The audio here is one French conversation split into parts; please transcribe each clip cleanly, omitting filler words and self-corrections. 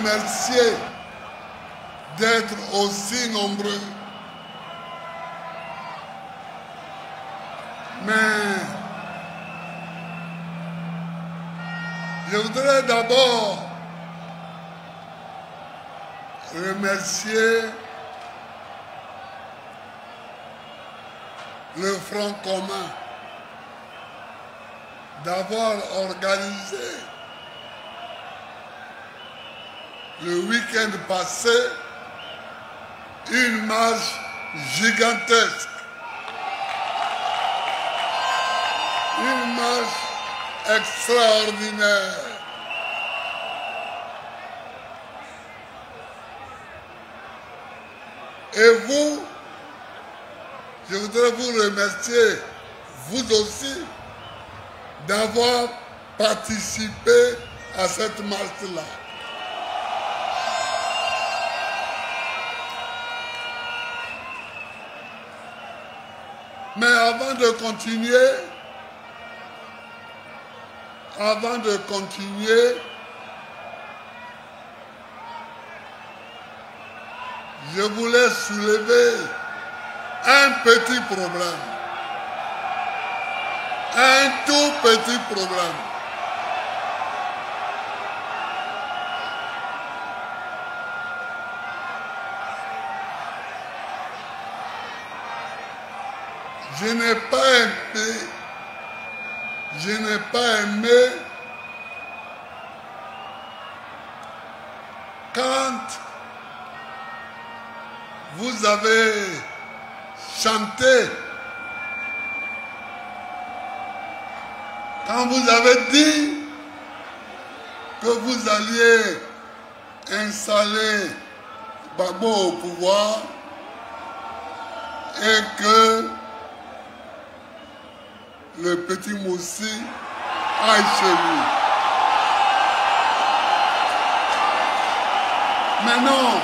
remercier d'être aussi nombreux. Mais je voudrais d'abord remercier le Front commun d'avoir organisé le week-end passé une marche gigantesque. Une marche extraordinaire. Et vous, je voudrais vous remercier, vous aussi, d'avoir participé à cette marche-là. Mais avant de continuer, je voulais soulever un petit problème. Un tout petit problème. Je n'ai pas aimé quand vous avez chanté, quand vous avez dit que vous alliez installer Gbagbo au pouvoir et que le petit Moussi aille chez lui. Mais non.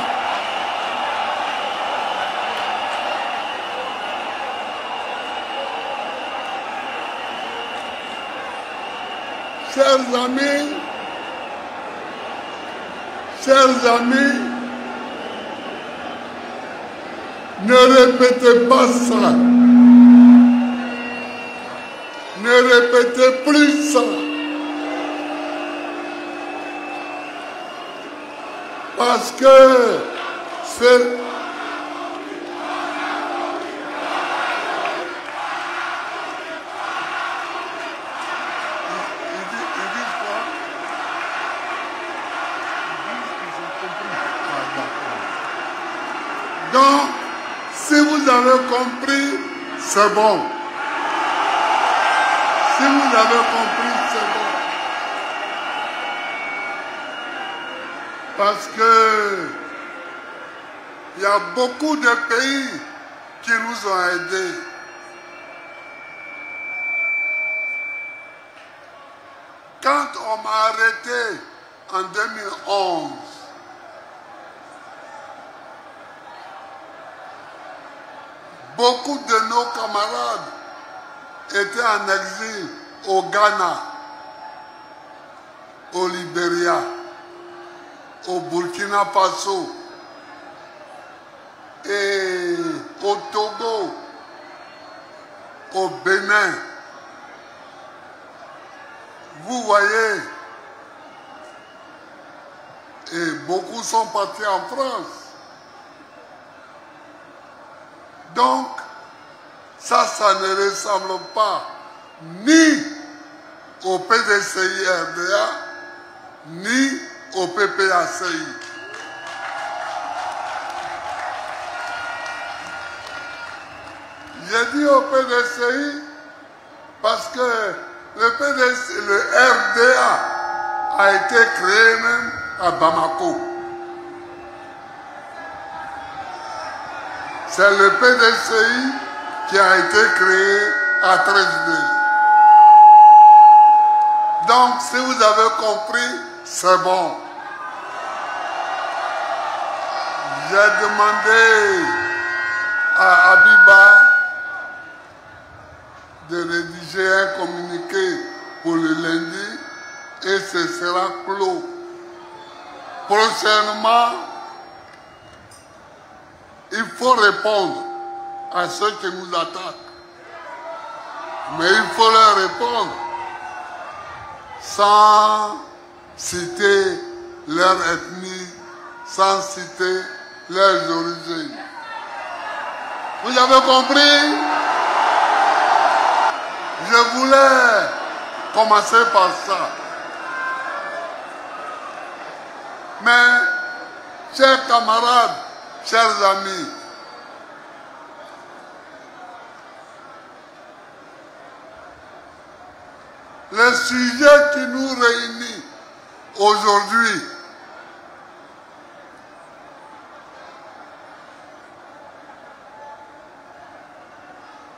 Chers amis, ne répétez pas ça. Ne répétez plus ça. Parce que c'est... Donc, si vous avez compris, c'est bon. Si vous avez compris, c'est bon. Parce que il y a beaucoup de pays qui nous ont aidés. Quand on m'a arrêté en 2011, beaucoup de nos camarades étaient en exil au Ghana, au Libéria, au Burkina Faso et au Togo, au Bénin. Vous voyez, et beaucoup sont partis en France. Donc, ça ne ressemble pas ni au PDCI-RDA, ni au PPACI. J'ai dit au PDCI parce que le RDA a été créé même à Bamako. C'est le PDCI qui a été créé à Treichville. Donc, si vous avez compris, c'est bon. J'ai demandé à Abiba de rédiger un communiqué pour le lundi et ce sera clos prochainement, il faut répondre à ceux qui nous attaquent. Mais il faut leur répondre sans citer leur ethnie, sans citer leurs origines. Vous avez compris? Je voulais commencer par ça. Mais, chers camarades, chers amis, le sujet qui nous réunit aujourd'hui,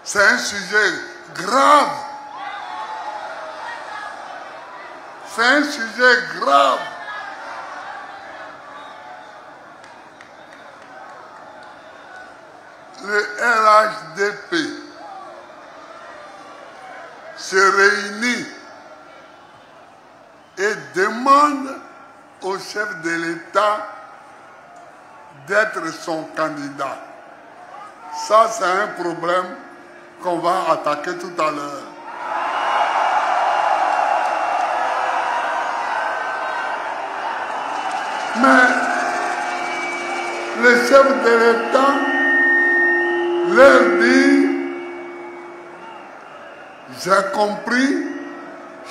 c'est un sujet grave. C'est un sujet grave. Le RHDP se réunit et demande au chef de l'État d'être son candidat. Ça, c'est un problème qu'on va attaquer tout à l'heure. Mais le chef de l'État leur dit, j'ai compris,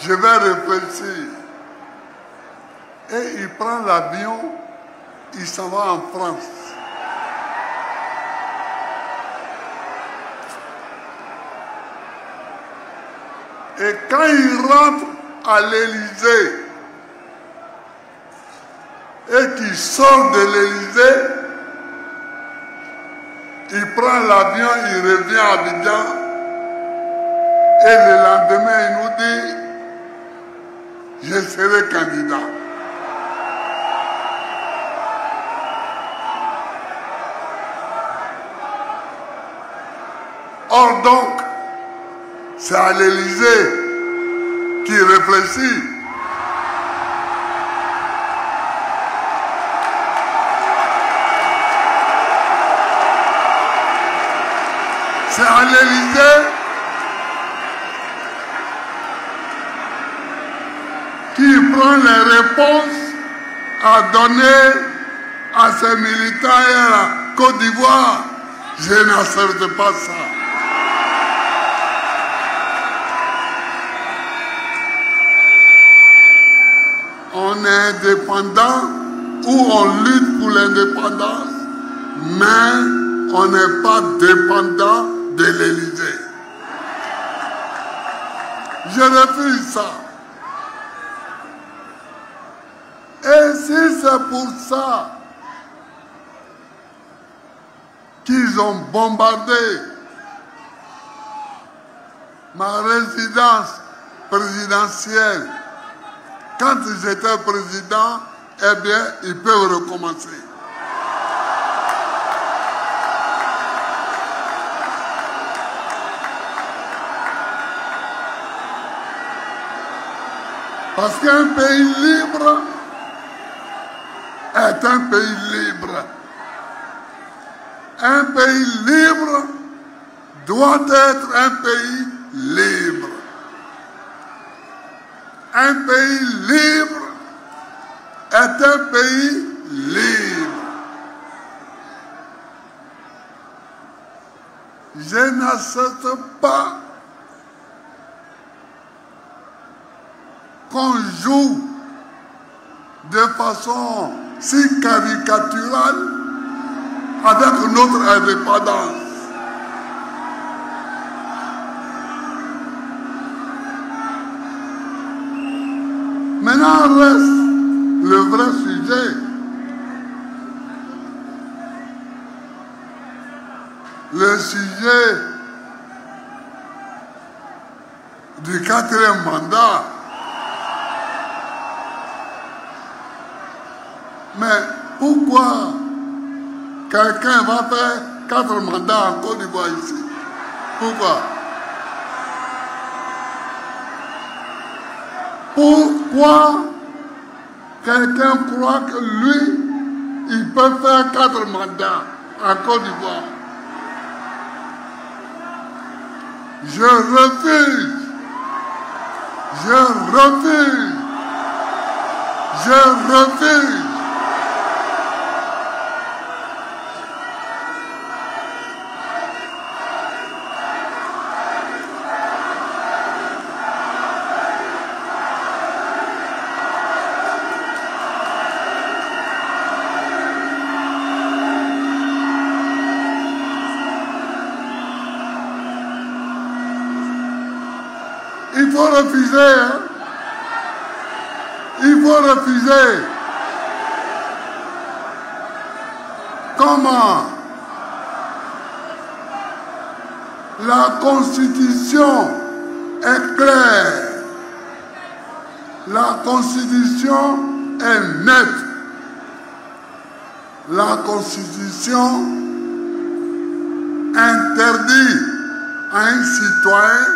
je vais réfléchir. Et il prend l'avion, il s'en va en France. Et quand il rentre à l'Élysée et qu'il sort de l'Élysée, il prend l'avion, il revient à Abidjan et le lendemain il nous dit, je serai candidat. Or donc, c'est à l'Élysée qui réfléchit. C'est à l'Élysée qui prend les réponses à donner à ses militants et à la Côte d'Ivoire. Je n'accepte pas ça. On est indépendant ou on lutte pour l'indépendance, mais on n'est pas dépendant de l'Élysée. Je refuse ça. Et si c'est pour ça qu'ils ont bombardé ma résidence présidentielle, quand j'étais président, eh bien, ils peuvent recommencer. Parce qu'un pays libre est un pays libre. Un pays libre doit être un pays libre. Un pays libre est un pays libre. Je n'accepte pas qu'on joue de façon si caricaturale avec notre indépendance. Maintenant reste le vrai sujet. Le sujet du 4e mandat. Mais pourquoi quelqu'un va faire 4 mandats en Côte d'Ivoire ici? Pourquoi? Pourquoi Quelqu'un croit que lui, il peut faire 4 mandats en Côte d'Ivoire. Je refuse. Je refuse. Je refuse. Il faut refuser, hein? Il faut refuser. Comment? La Constitution est claire. La Constitution est nette. La Constitution interdit à un citoyen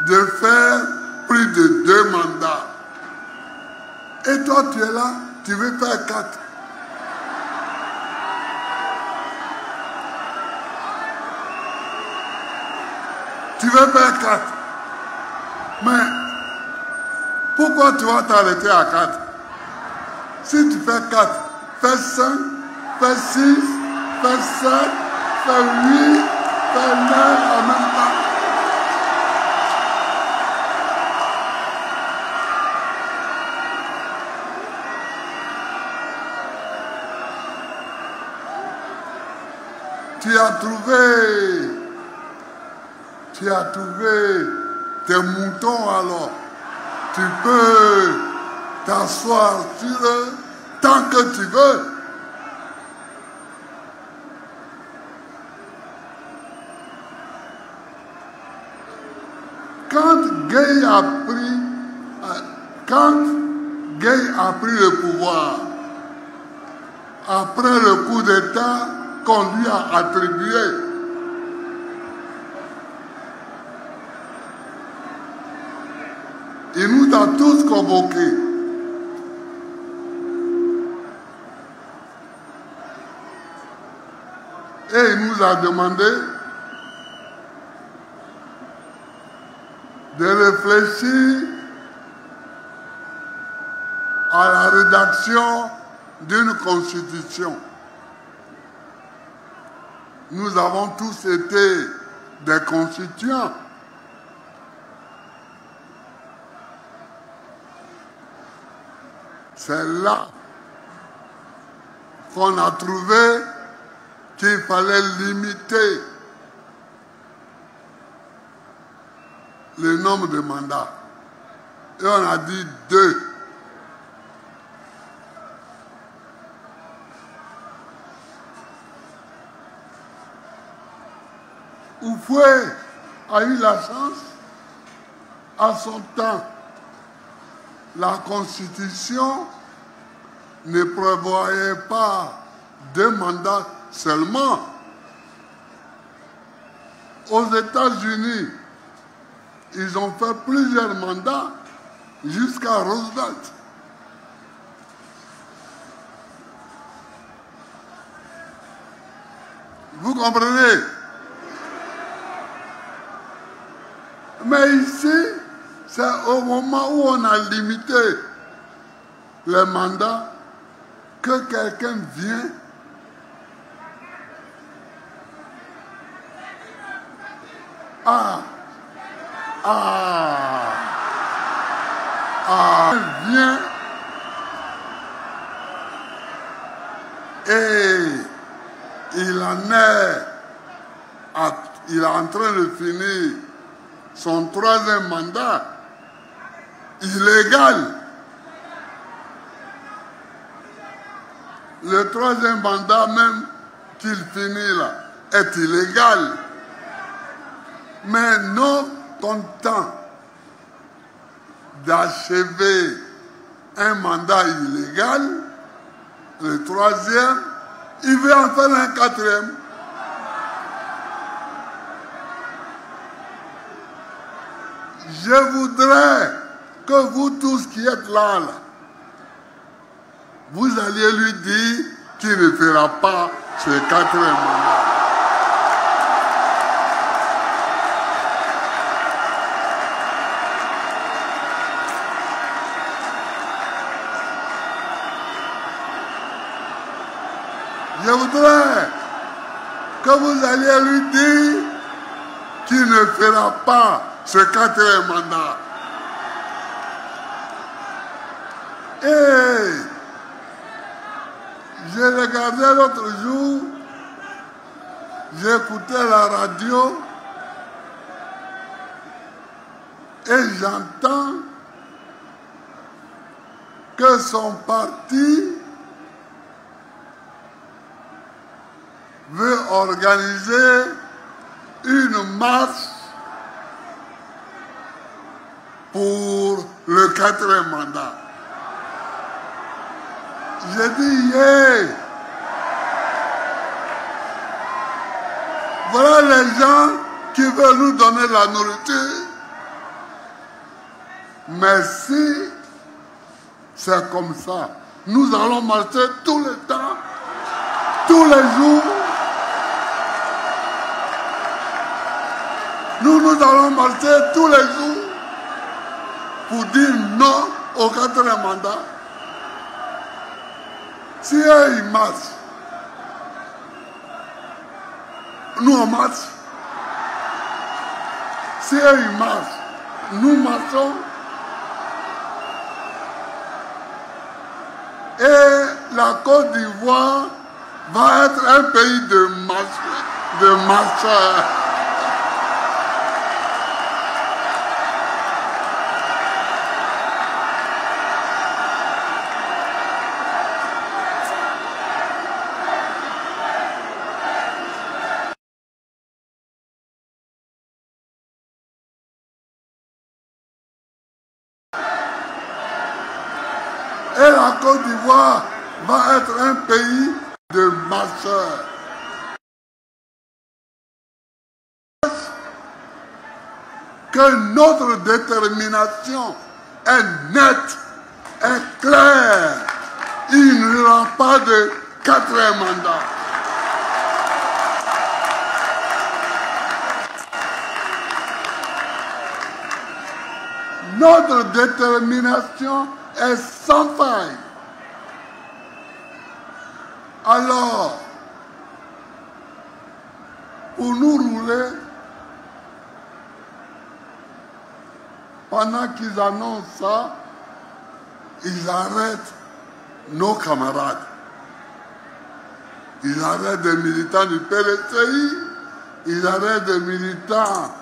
de faire plus de 2 mandats. Et toi, tu es là, tu veux faire 4. Tu veux faire 4. Mais pourquoi tu vas t'arrêter à 4? Si tu fais 4, fais 5, fais 6, fais 7, fais 8, fais 9 en même temps. Tu as trouvé tes moutons alors. Tu peux t'asseoir sur eux tant que tu veux. Quand Gueye a pris le pouvoir, après le coup d'État qu'on lui a attribué, il nous a tous convoqués. Et il nous a demandé de réfléchir à la rédaction d'une constitution. Nous avons tous été des constituants. C'est là qu'on a trouvé qu'il fallait limiter le nombre de mandats. Et on a dit 2. Oufoué a eu la chance, à son temps, la Constitution ne prévoyait pas 2 mandats seulement. Aux États-Unis, ils ont fait plusieurs mandats jusqu'à Roosevelt. Vous comprenez? Mais ici, c'est au moment où on a limité les mandats que quelqu'un vient vient et il est en train de finir son 3e mandat illégal. Le 3e mandat même qu'il finit là est illégal. Mais non content d'achever un mandat illégal, le 3e, il veut en faire un 4e. Je voudrais que vous tous qui êtes là, vous alliez lui dire qu'il ne fera pas ce 4e mandat. Je voudrais que vous alliez lui dire qu'il ne fera pas ce 4e mandat. Et j'ai regardé l'autre jour, j'écoutais la radio et j'entends que son parti veut organiser une marche pour le 4e mandat. J'ai dit, yeah. Voilà les gens qui veulent nous donner la nourriture. Mais si c'est comme ça, nous allons marcher tout le temps, tous les jours. Nous allons marcher tous les jours pour dire non au 4e mandat. Si ils marchent, nous on marche. Si ils marchent, nous marchons. Et la Côte d'Ivoire va être un pays de marcheurs. Et la Côte d'Ivoire va être un pays de marcheurs. Que notre détermination est nette, est claire. Il n'y aura pas de 4e mandat. Notre détermination est sans faille. Alors, pour nous rouler, pendant qu'ils annoncent ça, ils arrêtent nos camarades. Ils arrêtent des militants du PLCI, ils arrêtent des militants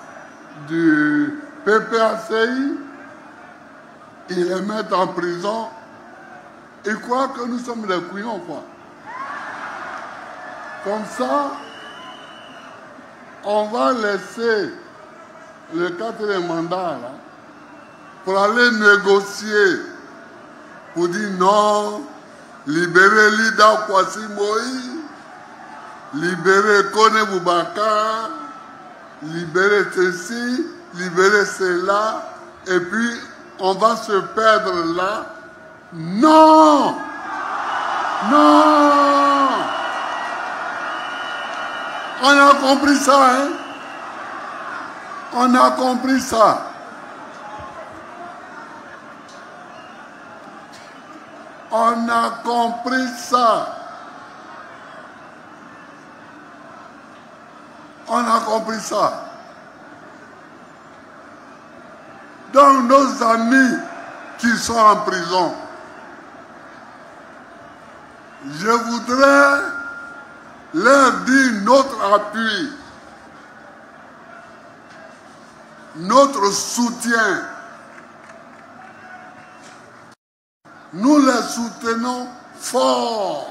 du PPACI, ils les mettent en prison. Ils croient que nous sommes des couillons, quoi. Comme ça, on va laisser le 4e mandat là, pour aller négocier, pour dire non, libérer Lida Kwasi Moïse, libérer Kone Boubacar, libérer ceci, libérer cela, et puis on va se perdre là. Non! Non! On a compris ça, hein? On a compris ça. On a compris ça. On a compris ça. Donc nos amis qui sont en prison, je voudrais leur dire notre appui, notre soutien. Nous les soutenons fort.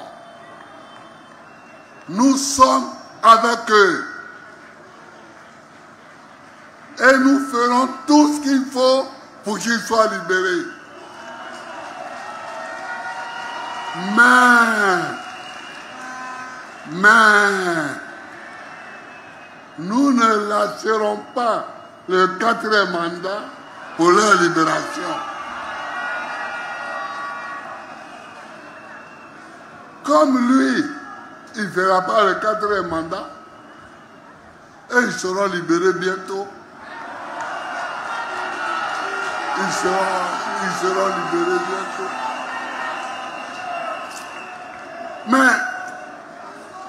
Nous sommes avec eux. Et nous ferons tout ce qu'il faut pour qu'ils soient libérés. Mais, nous ne lâcherons pas le 4e mandat pour leur libération. comme lui, il ne fera pas le 4e mandat, et ils seront libérés bientôt. Ils seront libérés bientôt. Mais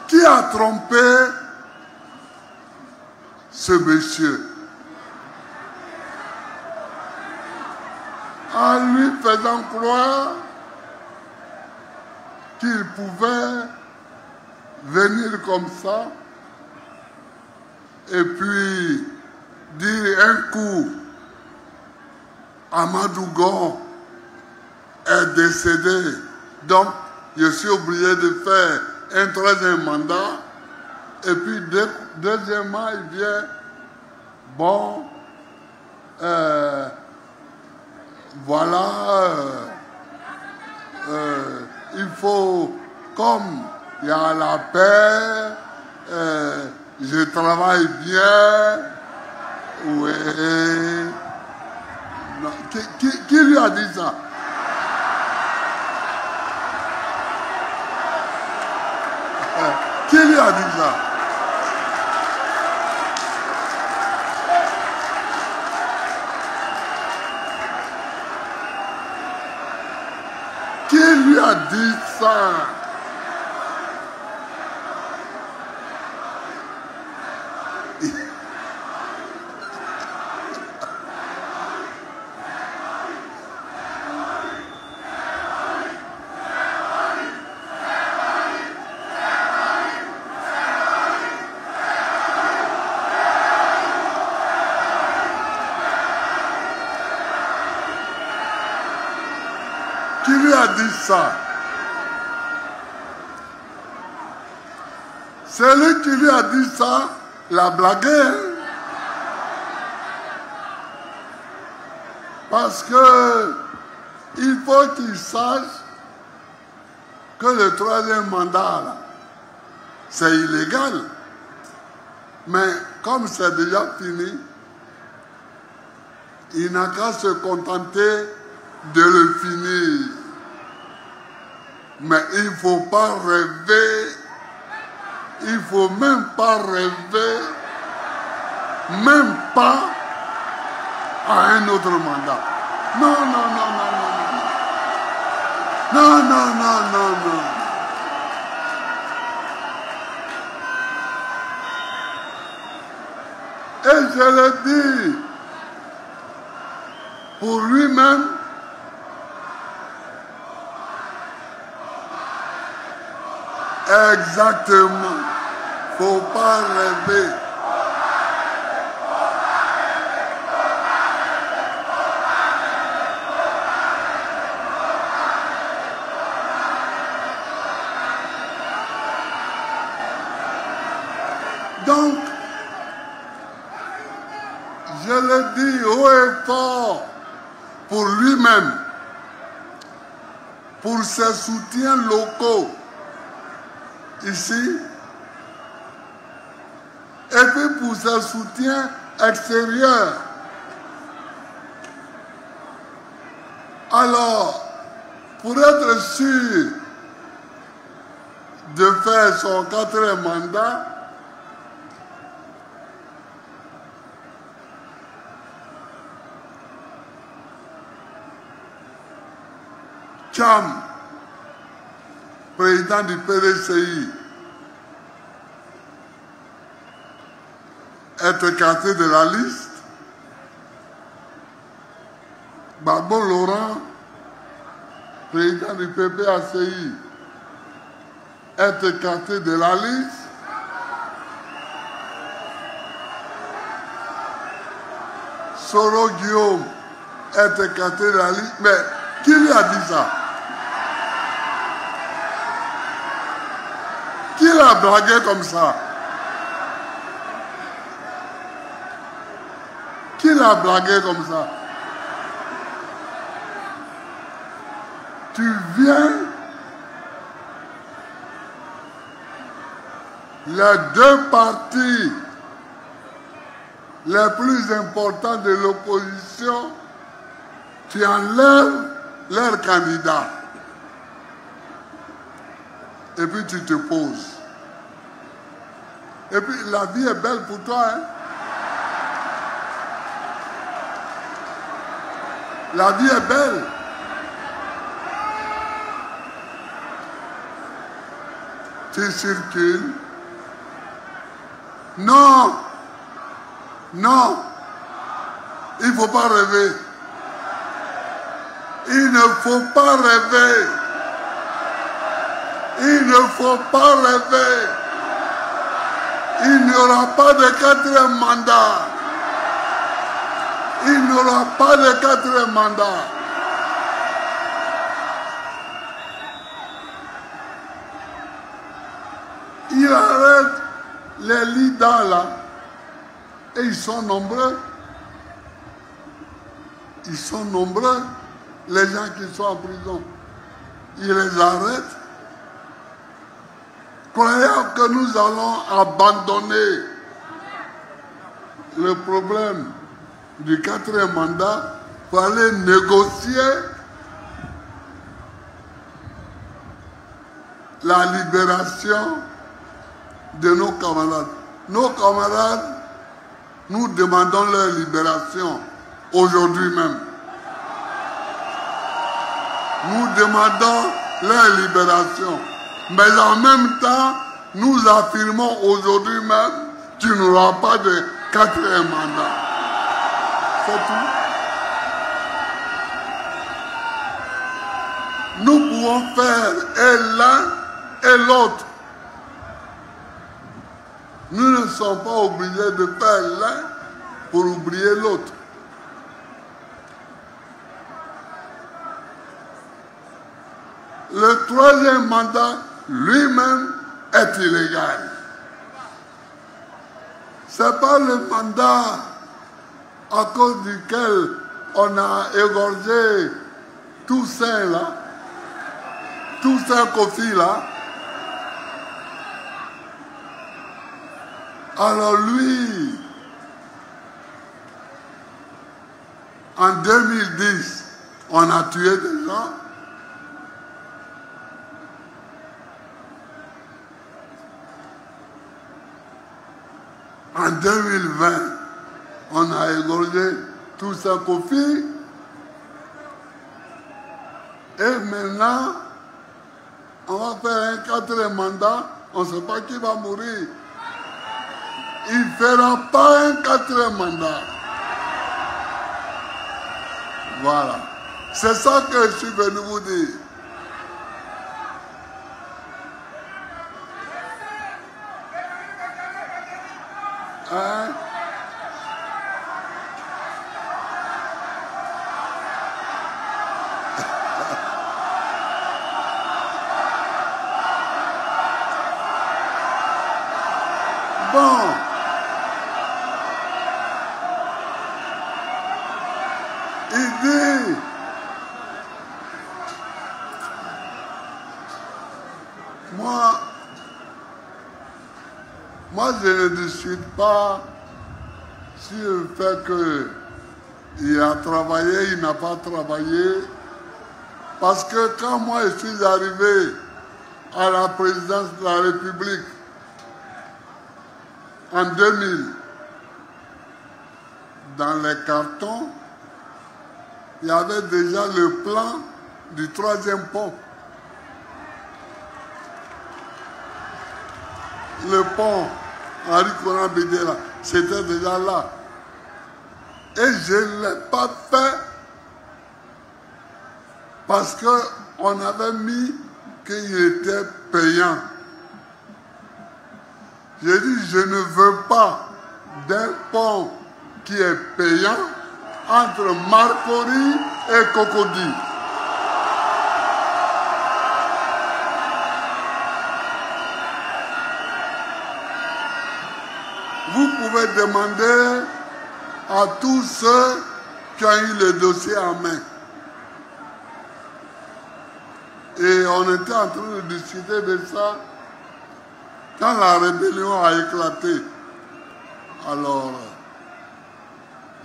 qui a trompé ce monsieur en lui faisant croire qu'il pouvait venir comme ça et puis dire un coup Amadou Gon est décédé, donc je suis obligé de faire un 3e mandat, et puis deuxièmement il vient, bon, voilà, il faut, comme il y a la paix, je travaille bien, oui. Non. Qui lui a dit ça? Qui lui a dit ça? Qui lui a dit ça? Qui lui a dit ça? Celui qui lui a dit ça l'a blagué. Parce que il faut qu'il sache que le 3e mandat, c'est illégal. Mais comme c'est déjà fini, il n'a qu'à se contenter de le finir. Mais il ne faut pas rêver, il ne faut même pas rêver, même pas à un autre mandat. Non, non, non, non, non, non, non, non, non, non, non. Et je le dis, pour lui-même, exactement, faut pas rêver. Donc, je le dis haut et fort pour lui-même, pour ses soutiens locaux ici, et puis pour ses soutiens extérieurs. Alors, pour être sûr de faire son 4e mandat, Cham, président du PDCI, est écarté de la liste. Babo Laurent, président du PPACI, est écarté de la liste. Soro Guillaume est écarté de la liste. Mais qui lui a dit ça? Qui l'a blagué comme ça? Qui l'a blagué comme ça? Tu viens, les 2 partis les plus importants de l'opposition, tu enlèves leur candidat. et puis tu te poses. Et puis la vie est belle pour toi, hein? La vie est belle. Tu circules. Non, non, il ne faut pas rêver. Il ne faut pas rêver. Il ne faut pas rêver. Il n'y aura pas de quatrième mandat. Il n'y aura pas de quatrième mandat. Il arrête les leaders là. Et ils sont nombreux. Ils sont nombreux, les gens qui sont en prison. Il les arrête. Croyant que nous allons abandonner le problème du quatrième mandat pour aller négocier la libération de nos camarades. Nos camarades, nous demandons leur libération aujourd'hui même. Nous demandons leur libération. Mais en même temps, nous affirmons aujourd'hui même qu'il n'y aura pas de quatrième mandat. C'est tout. Nous pouvons faire et l'un et l'autre. Nous ne sommes pas obligés de faire l'un pour oublier l'autre. Le troisième mandat lui-même est illégal. Ce n'est pas le mandat à cause duquel on a égorgé Toussaint là, Toussaint Kofi là. Alors lui, en 2010, on a tué des gens. En 2020, on a égorgé Toussaint Kofi. Et maintenant, on va faire un quatrième mandat. On ne sait pas qui va mourir. Il ne fera pas un quatrième mandat. Voilà. C'est ça que je suis venu vous dire. Hein? Bon. Il dit, moi je ne discute pas sur le fait qu'il a travaillé, il n'a pas travaillé, parce que quand moi je suis arrivé à la présidence de la République en 2000, dans les cartons, il y avait déjà le plan du troisième pont. Le pont Henri Konan Bédéla, c'était déjà là. Et je ne l'ai pas fait parce qu'on avait mis qu'il était payant. J'ai dit, je ne veux pas d'un pont qui est payant entre Marcory et Cocody. Vous pouvez demander à tous ceux qui ont eu le dossier en main. Et on était en train de discuter de ça quand la rébellion a éclaté. Alors,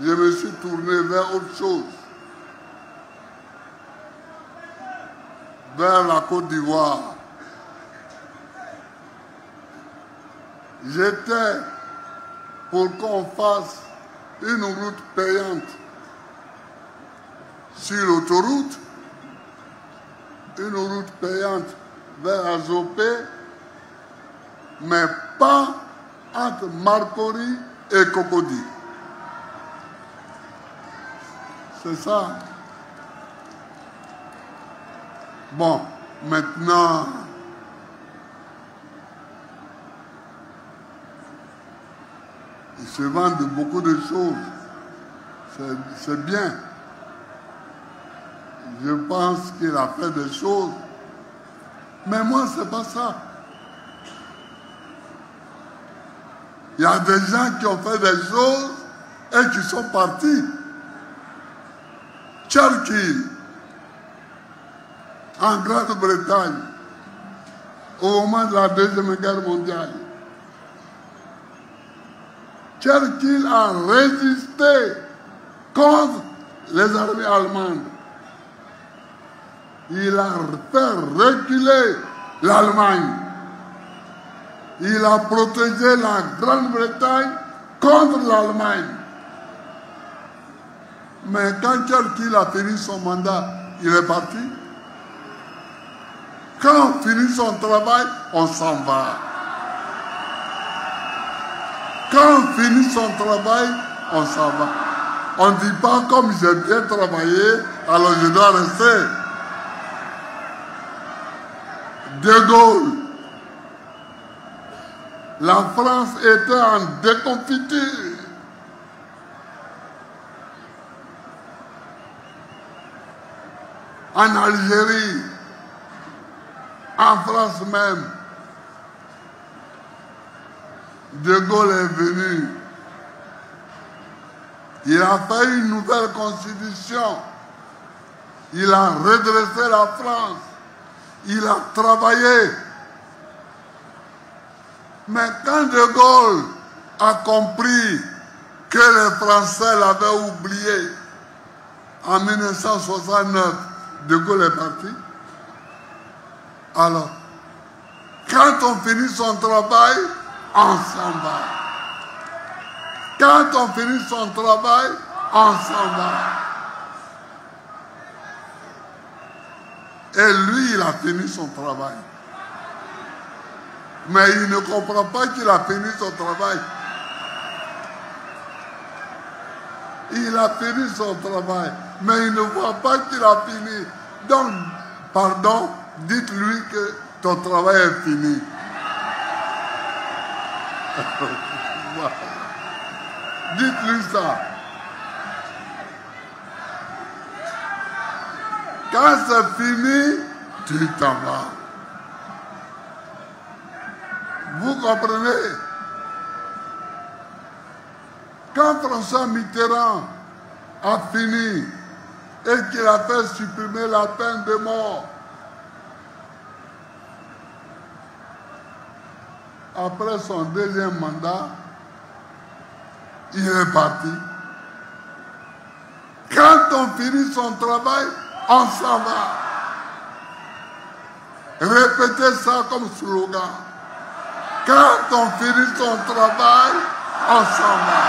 je me suis tourné vers autre chose, vers la Côte d'Ivoire. j'étais pour qu'on fasse une route payante sur l'autoroute, une route payante vers Azopé, mais pas entre Marcory et Cocody. C'est ça. Bon, maintenant, il se vend de beaucoup de choses. C'est bien. Je pense qu'il a fait des choses. Mais moi, c'est pas ça. Il y a des gens qui ont fait des choses et qui sont partis. Churchill, en Grande-Bretagne, au moment de la Deuxième Guerre mondiale, Churchill a résisté contre les armées allemandes. Il a fait reculer l'Allemagne. Il a protégé la Grande-Bretagne contre l'Allemagne. Mais quand Churchill a fini son mandat, il est parti. Quand on finit son travail, on s'en va. Quand on finit son travail, on s'en va. On ne dit pas comme j'ai bien travaillé, alors je dois rester. De Gaulle, la France était en déconfiture. En Algérie, en France même, De Gaulle est venu. Il a fait une nouvelle constitution. Il a redressé la France. Il a travaillé. Mais quand De Gaulle a compris que les Français l'avaient oublié, en 1969, De Gaulle est parti. Alors, quand on finit son travail, on s'en va. Quand on finit son travail, on s'en va. Et lui, il a fini son travail. Mais il ne comprend pas qu'il a fini son travail. Il a fini son travail, mais il ne voit pas qu'il a fini. Donc, pardon, dites-lui que ton travail est fini. Dites-lui ça. Quand c'est fini, tu t'en vas. Vous comprenez? Quand François Mitterrand a fini et qu'il a fait supprimer la peine de mort, après son deuxième mandat, il est parti. Quand on finit son travail, on s'en va. Répétez ça comme slogan. Quand on finit son travail, on s'en va.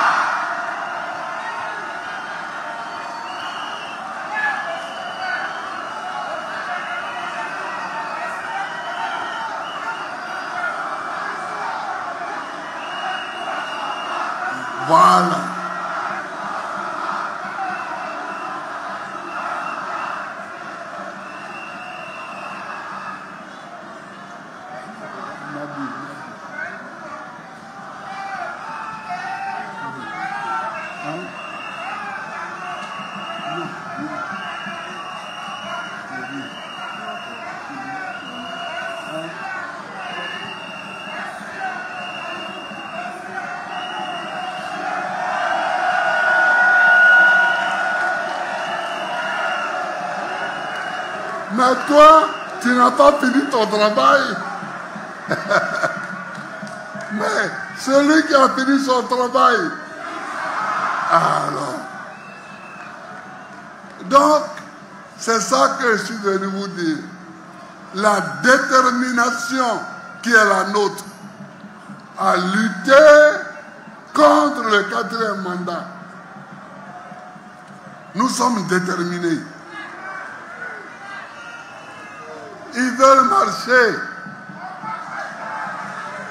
Voilà. Mais toi, tu n'as pas fini ton travail. Mais celui qui a fini son travail, alors. Donc, c'est ça que je suis venu vous dire. La détermination qui est la nôtre à lutter contre le 4e mandat. Nous sommes déterminés. Ils veulent marcher.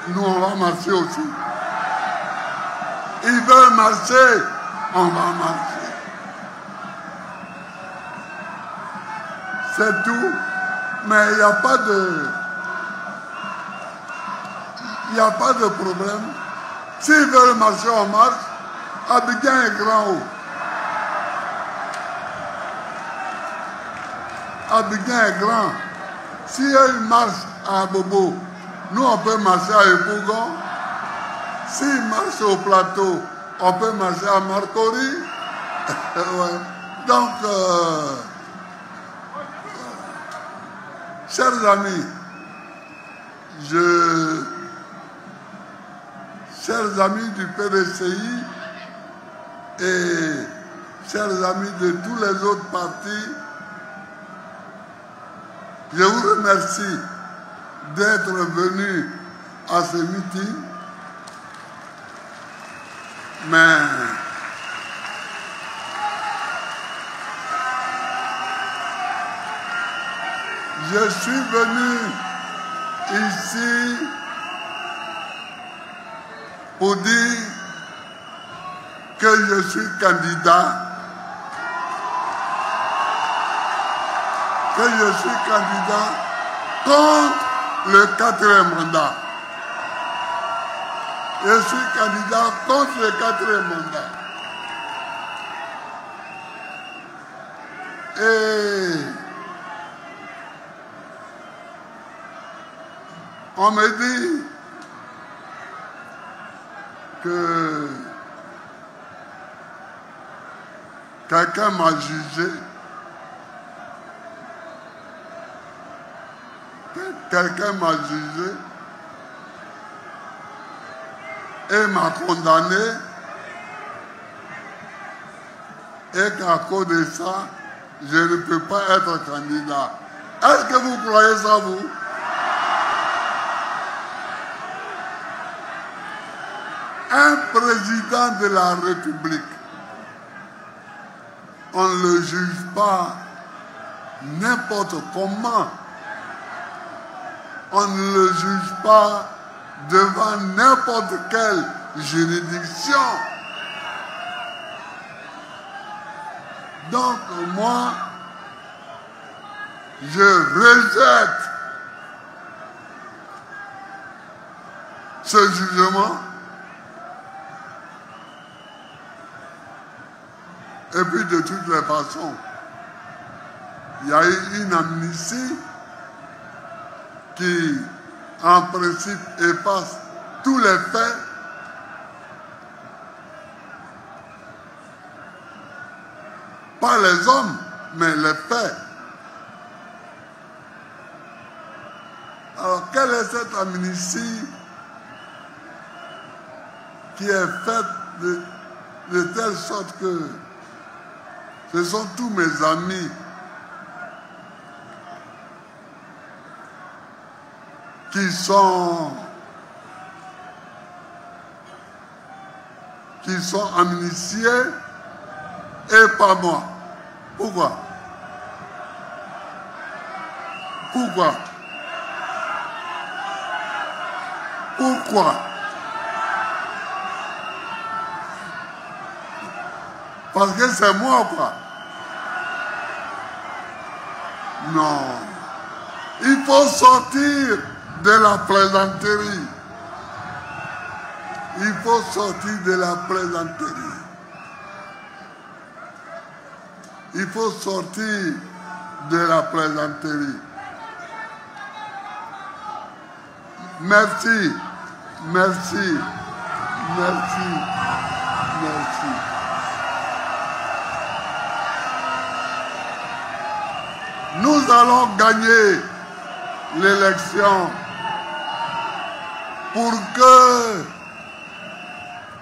Nous, on va marcher aussi. Ils veulent marcher. On va marcher. C'est tout. Mais il n'y a pas de... Il n'y a pas de problème. S'ils veulent marcher, on marche. Abidjan est grand haut. Abidjan est grand. Si ils marchent à Bobo, nous on peut marcher à Epougon. S'ils marchent au plateau, on peut marcher à Marcory. Ouais. Donc, chers amis, chers amis du PDCI et chers amis de tous les autres partis, je vous remercie d'être venus à ce meeting, mais je suis venu ici pour dire que je suis candidat, contre le 4e mandat. Je suis candidat contre le 4e mandat. Et on me dit que quelqu'un m'a jugé. Quelqu'un m'a jugé et m'a condamné, et qu'à cause de ça, je ne peux pas être candidat. Est-ce que vous croyez ça, vous? Un président de la République, on ne le juge pas n'importe comment. On ne le juge pas devant n'importe quelle juridiction. Donc moi, je rejette ce jugement. Et puis de toutes les façons, il y a eu une amnistie qui, en principe, efface tous les faits. Pas les hommes, mais les faits. Alors, quelle est cette amnistie qui est faite de telle sorte que ce sont tous mes amis qui sont amnistiés et pas moi. Pourquoi? Pourquoi? Pourquoi? Parce que c'est moi, quoi. Non. Il faut sortir de la plaisanterie. Il faut sortir de la plaisanterie. Il faut sortir de la plaisanterie. Merci, merci, merci, merci. Nous allons gagner l'élection pour que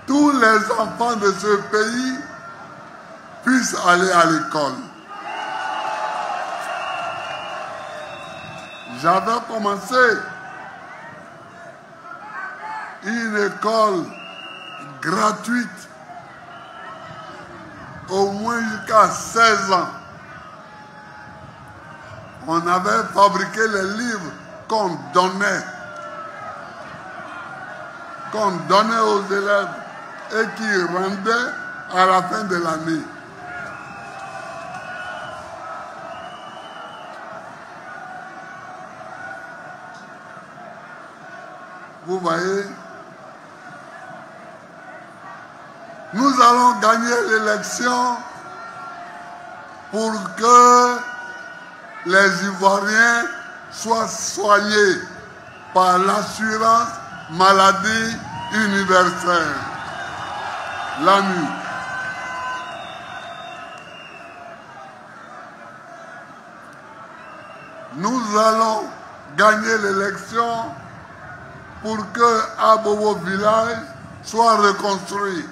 tous les enfants de ce pays puissent aller à l'école. J'avais commencé une école gratuite, au moins jusqu'à 16 ans. On avait fabriqué les livres qu'on donnait aux élèves et qui rendaient à la fin de l'année. Vous voyez, nous allons gagner l'élection pour que les Ivoiriens soient soignés par l'assurance maladie universelle, l'AMU. Nous allons gagner l'élection pour que Abobo village soit reconstruit.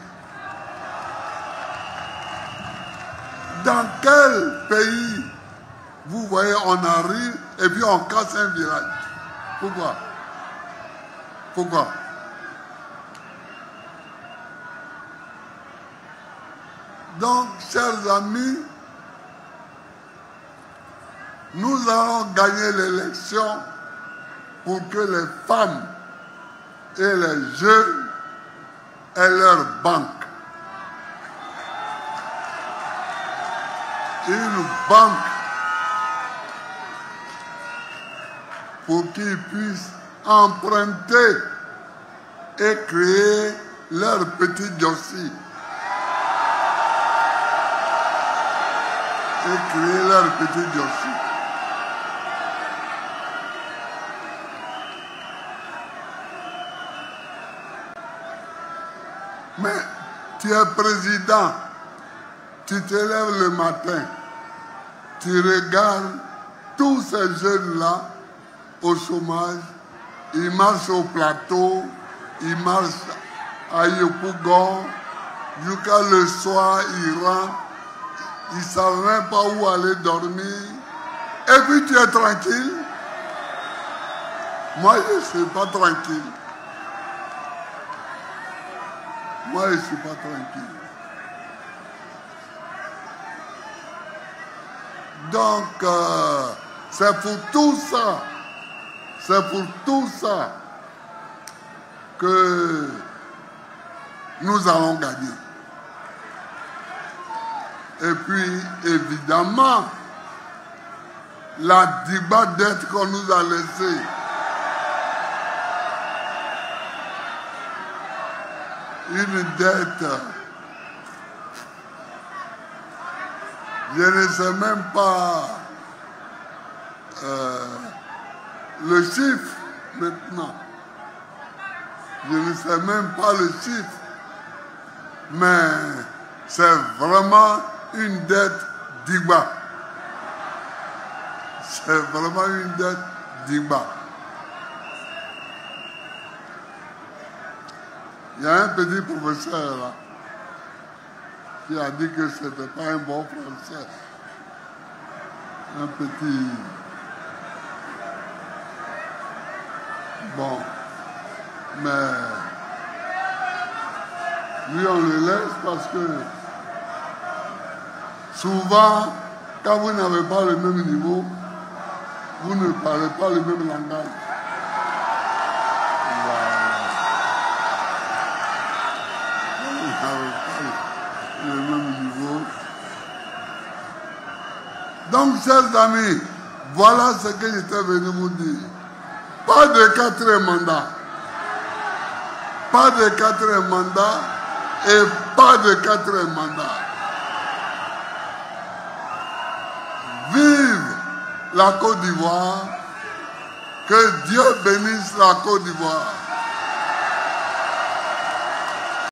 Dans quel pays, vous voyez, on arrive et puis on casse un village? Pourquoi? Pourquoi? Donc, chers amis, nous allons gagner l'élection pour que les femmes et les jeunes aient leur banque. Une banque pour qu'ils puissent emprunter et créer leur petit dossier. Et créer leur petit dossier. Mais tu es président, tu te lèves le matin, tu regardes tous ces jeunes-là au chômage, ils marchent au plateau, ils marchent à Yopougon, jusqu'à le soir, ils rentrent, ils ne savent même pas où aller dormir, et puis tu es tranquille. Moi, je ne suis pas tranquille. Moi, je ne suis pas tranquille. Donc, c'est pour tout ça que nous allons gagner. Et puis, évidemment, la débat dette qu'on nous a laissée, une dette, je ne sais même pas le chiffre maintenant. Je ne sais même pas le chiffre. Mais c'est vraiment une dette d'Igba. C'est vraiment une dette d'Igba. Il y a un petit professeur là qui a dit que ce n'était pas un bon français. Un petit... Bon. Mais lui, on le laisse parce que souvent, quand vous n'avez pas le même niveau, vous ne parlez pas le même langage. Le même niveau. Donc, chers amis, voilà ce que j'étais venu vous dire. Pas de quatrième mandat. Pas de quatrième mandat et pas de quatrième mandat. Vive la Côte d'Ivoire. Que Dieu bénisse la Côte d'Ivoire.